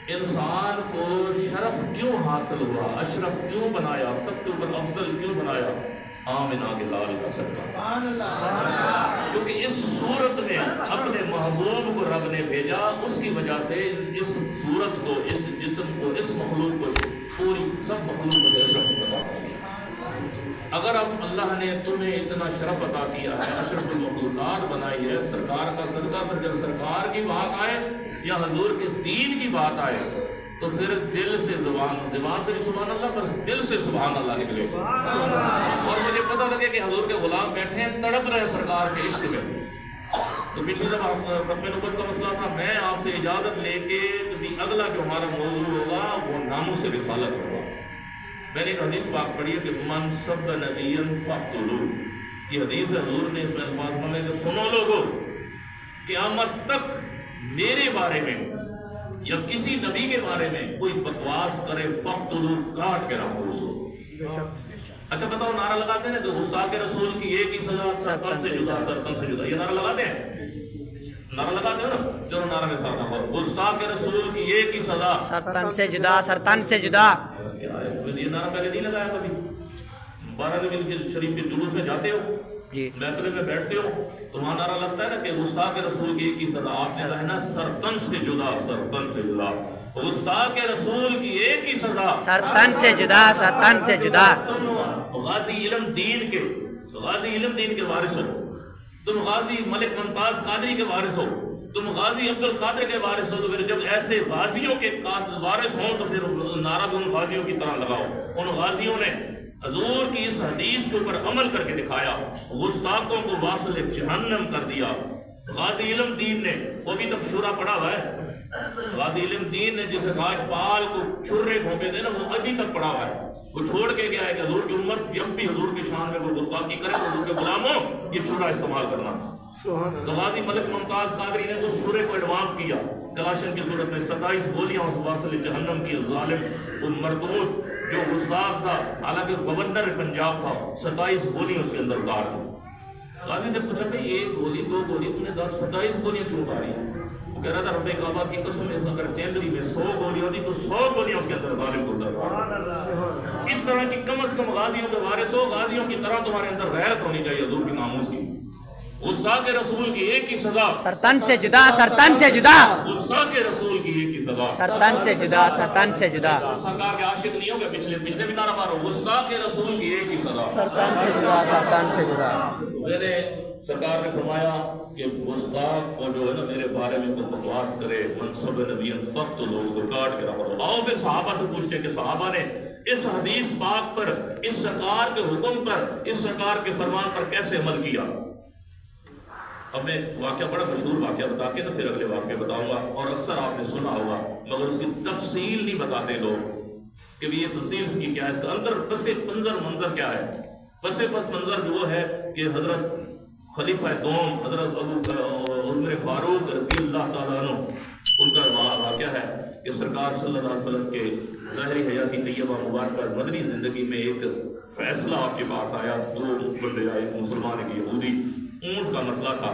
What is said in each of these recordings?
انسان کو شرف کیوں حاصل ہوا، اشرف کیوں بنایا، سب کے اوپر افضل کیوں بنایا؟ آمنہ کے لال کا صدقہ، کیونکہ اس صورت میں اپنے محبوب کو رب نے بھیجا، اس کی وجہ سے اس صورت کو، اس جسم کو، اس مخلوق کو، پوری سب مخلوق کو اشرف عطا کیا۔ اگر اب اللہ نے تمہیں اتنا شرف عطا کیا ہے، اشرف المخلوقات بنائی ہے، سرکار کا صدقہ، پھر جب سرکار کی بات آئے یا حضور کے دین کی بات آئے تو پھر دل سے زبان سے بھی سبحان اللہ، پر دل سے سبحان اللہ نکلے، اور مجھے پتہ لگے کہ حضور کے غلام بیٹھے ہیں، تڑپ رہے ہیں سرکار کے عشق میں۔ تو پچھلے جب ختم نبوت کا مسئلہ تھا، میں آپ سے اجازت لے کے کبھی اگلا جو ہمارا موضوع ہوگا وہ ناموس سے رسالت ہوگا۔ میں نے ایک حدیث پاک پڑھی ہے کہ من سب نبیا فاقتلوہ، یہ حدیث ہے، حضور نے اس میں الفاظ میں کہ سنو لوگو، قیامت تک میرے بارے میں یا کسی نبی کے بارے میں کوئی بکواس کرے فاقتلوہ، کاٹ کے رکھو اس کو۔ اچھا بتاؤ، نعرہ لگاتے ہیں تو گستاخ رسول کی ایک ہی سزا، سرپن سے جدا، سرپن سے جدا، یہ نعرہ لگاتے ہیں؟ نعرہ لگاتے ہو نا؟ چلو نعرہ میں ساتھ نہ، گستاخ رسول کی ایک ہی سزا، سرطن سے جدا، سرطن سے جدا۔ یہ نعرہ پہلے نہیں لگایا کبھی؟ 12 ربیع شریف کے جلوس میں جاتے ہو، جی محفل میں بیٹھتے ہو تو وہاں نعرہ لگتا ہے نا کہ گستاخ رسول کی ایک ہی سزا، آپ نے کہا ہے نا سرطن سے جدا، سرطن سے جدا، گستاخ رسول کی ایک ہی سزا، سرطن سے جدا، سرطن سے جدا۔ تم غازی علم دین کے، غازی علم دین کے وارث ہو، تم غازی ملک ممتاز قادری کے وارث ہو، تم غازی عبد القادر کے وارث ہو، تو پھر جب ایسے غازیوں کے وارث ہوں تو پھر نعرہ بھی ان غازیوں کی طرح لگاؤ۔ ان غازیوں نے حضور کی اس حدیث کے اوپر عمل کر کے دکھایا، گستاخوں کو واصل جہنم کر دیا۔ غازی علم دین نے، وہ بھی تب شورا پڑا ہوا ہے، غازی علم دین نے جسے راجپال کو چھرے گھونپے تھے نا، وہ ابھی تک پڑا ہوا ہے۔ وہ چھوڑ کے گیا ہے کہ حضور کی امت جب بھی حضور کی شان میں وہ گستاخی کرے تو حضور کے غلاموں یہ چھرا استعمال کرنا۔ تو غازی ملک ممتاز قادری نے اس چھرے کو ایڈوانس کیا، کلاشن کی صورت میں 27 گولیاں اس واصل جہنم کی، ظالم ان مردود جو گستاخ تھا، حالانکہ گورنر پنجاب تھا، 27 گولیاں اس کے اندر اتار دی۔ غازی نے پوچھا کہ ایک گولی، دو گولی، تم نے 27 گولیاں کیوں اتاری؟ وہ کہہ رہا تھا رب کعبہ کی قسم، اس اگر چینری میں 100 گولیاں ہوتی تو 100 گولیاں اس کے اندر ظالم کو اتار۔ اس طرح کی کم از کم غازیوں کے وارث ہو، غازیوں کی طرح تمہارے اندر غیرت ہونی چاہیے حضور کی ناموس کی۔ گستاخ رسول کی ایک ہی سزا، سرطن سے جدا، سرطن سے جدا۔ گستاخ رسول کی ایک ہی سزا، سرطن سے جدا، سرطن سے جدا۔ سرکار کے عاشق نہیں ہو گے، پچھلے بھی نعرہ مارو، گستاخ رسول کی ایک ہی سزا، سرطن سے جدا، سرطن سے جدا۔ میں نے سرکار نے فرمایا کہ گستاخ کو جو ہے نا میرے بارے میں کوئی بکواس کرے، منصب نبی فخت لو، اس کو کاٹ کے رکھو۔ آؤ پھر صحابہ سے پوچھتے کہ صحابہ نے اس حدیث پاک پر، اس سرکار کے حکم پر، اس سرکار کے فرمان پر کیسے عمل کیا۔ اب میں واقعہ بڑا مشہور واقعہ بتا کے تو پھر اگلے واقعہ بتاؤں گا، اور اکثر آپ نے سنا ہوگا مگر اس کی تفصیل نہیں بتاتے لوگ کہ یہ تفصیل اس کی کیا ہے، اس کا اندر پس منظر کیا ہے۔ پس منظر جو ہے کہ حضرت خلیفہ دوم حضرت عمر فاروق رضی اللہ تعالیٰ عنہ، ان کا واقعہ ہے کہ سرکار صلی اللہ علیہ وسلم کے ظاہری حیاتی طیبہ مبارکہ مدنی زندگی میں ایک فیصلہ آپ کے پاس آیا، دو بندے آئے، ایک مسلمان ایک یہودی، اونٹ کا مسئلہ تھا،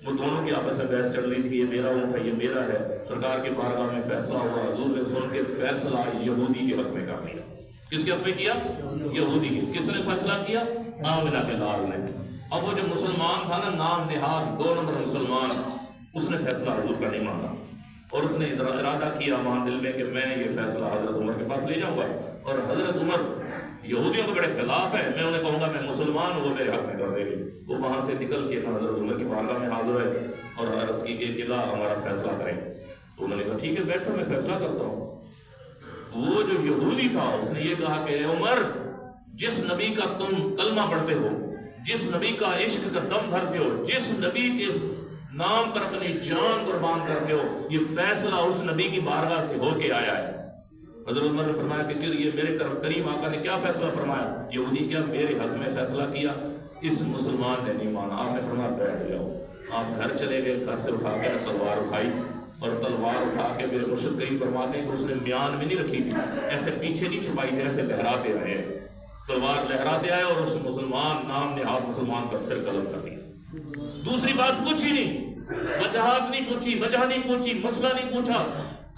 وہ دونوں کی آپس میں بحث چل رہی تھی، یہ میرا اونٹ ہے، یہ میرا ہے۔ سرکار کے بارگاہ میں فیصلہ ہوا، حضور نے سن کے فیصلہ یہودی کے حق میں کر دیا۔ کس کے حق میں کیا؟ یہودی کے۔ کس نے فیصلہ کیا؟ آمنہ کے لال نے۔ اب وہ جو مسلمان تھا نا، نام نہاد 2 نمبر مسلمان، اس نے فیصلہ حضور کا نہیں مانا، اور اس نے ارادہ کیا وہاں دل میں کہ میں یہ فیصلہ حضرت عمر کے پاس لے جاؤں گا، اور حضرت عمر یہودیوں کے بڑے خلاف ہے، میں انہیں کہوں گا میں مسلمان ہوں، وہ میرے حق میں کر دیں گے۔ وہ وہاں سے نکل کے حضرت عمر کی بارگاہ میں حاضر ہے اور عرض کی کہ قلعہ ہمارا فیصلہ کریں۔ تو انہوں نے کہا ٹھیک ہے بیٹھو، میں فیصلہ کرتا ہوں۔ وہ جو یہودی تھا اس نے یہ کہا کہ اے عمر، جس نبی کا تم کلمہ پڑھتے ہو، جس نبی کا عشق کا دم بھرتے ہو، جس نبی کے نام پر اپنی جان قربان کرتے ہو، یہ فیصلہ اس نبی کی بارگاہ سے ہو کے آیا ہے۔ حضرت عمر نے فرمایا کہ یہ میرے کریم آقا نے کیا فیصلہ فرمایا؟ یہودی کیا میرے حق میں فیصلہ کیا، اس مسلمان نے نہیں مانا۔ آپ نے فرمایا بیٹھ جاؤ۔ آپ گھر چلے گئے، گھر سے اٹھا کے تلوار اٹھائی، اور تلوار اٹھا کے میرے مرشد کریم فرماتے ہیں کہ اس نے میان میں نہیں رکھی تھی، ایسے پیچھے نہیں چھپائی تھی، ایسے لہراتے رہے، تلوار لہراتے آئے اور اس مسلمان نام نہاد مسلمان کا سر قلم کر دیا۔ دوسری بات پوچھی نہیں، وجہات نہیں پوچھی، وجہ نہیں پوچھی، مسئلہ نہیں پوچھا،